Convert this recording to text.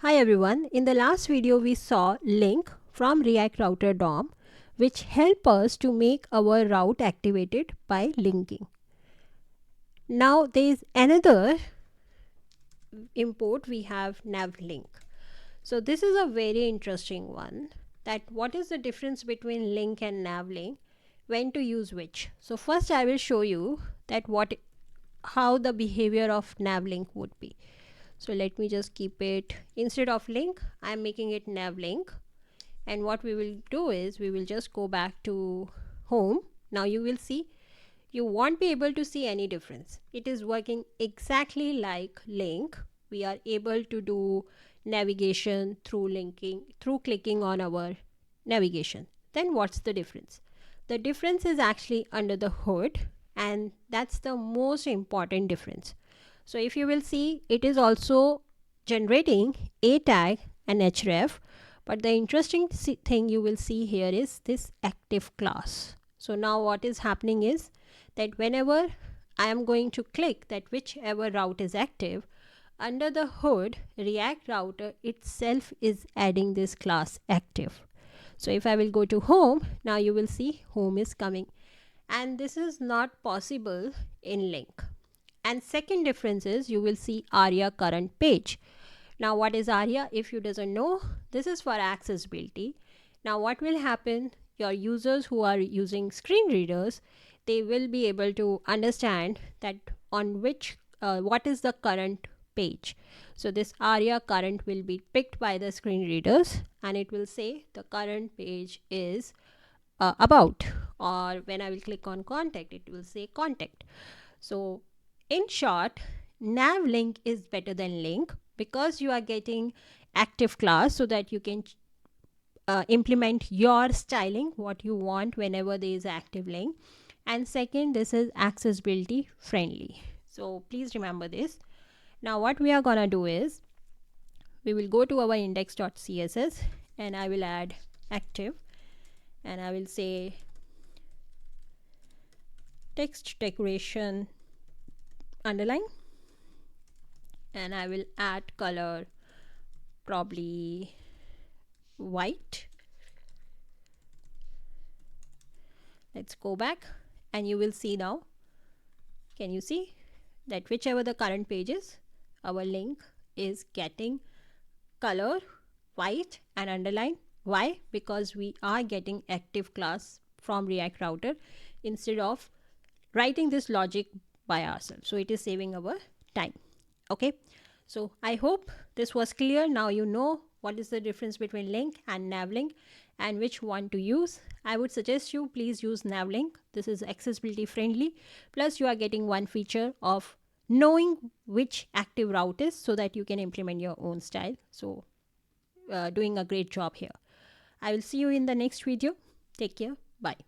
Hi everyone, in the last video we saw link from React Router DOM which help us to make our route activated by linking. Now there is another import, we have NavLink. So this is a very interesting one, that what is the difference between link and NavLink, when to use which. So first I will show you that how the behavior of NavLink would be. So let me just keep it, instead of link I am making it NavLink, and what we will do is we will just go back to home. Now you will see, you won't be able to see any difference. It is working exactly like link. We are able to do navigation through linking, through clicking on our navigation. Then what's the difference? The difference is actually under the hood, and that's the most important difference. So if you will see, it is also generating a tag and href, but the interesting thing you will see here is this active class. So now what is happening is that whenever I am going to click that whichever route is active, under the hood React Router itself is adding this class active. So if I will go to home, now you will see home is coming, and this is not possible in link. And second difference is you will see ARIA current page. Now what is ARIA? If you doesn't know, this is for accessibility. Now what will happen, your users who are using screen readers, they will be able to understand that on which what is the current page. So this ARIA current will be picked by the screen readers, and it will say the current page is about, or when I will click on contact, it will say contact. So in short, NavLink is better than link because you are getting active class so that you can implement your styling what you want whenever there is active link. And second, this is accessibility friendly. So please remember this. Now what we are gonna do is we will go to our index.css and I will add active, and I will say text decoration underline, and I will add color probably white. Let's go back and you will see now, can you see that whichever the current page is, our link is getting color white and underline. Why? Because we are getting active class from React Router instead of writing this logic by ourselves. So it is saving our time. Okay, so I hope this was clear. Now you know what is the difference between link and NavLink and which one to use. I would suggest you please use NavLink. This is accessibility friendly, plus you are getting one feature of knowing which active route is so that you can implement your own style. So doing a great job here. I will see you in the next video. Take care. Bye.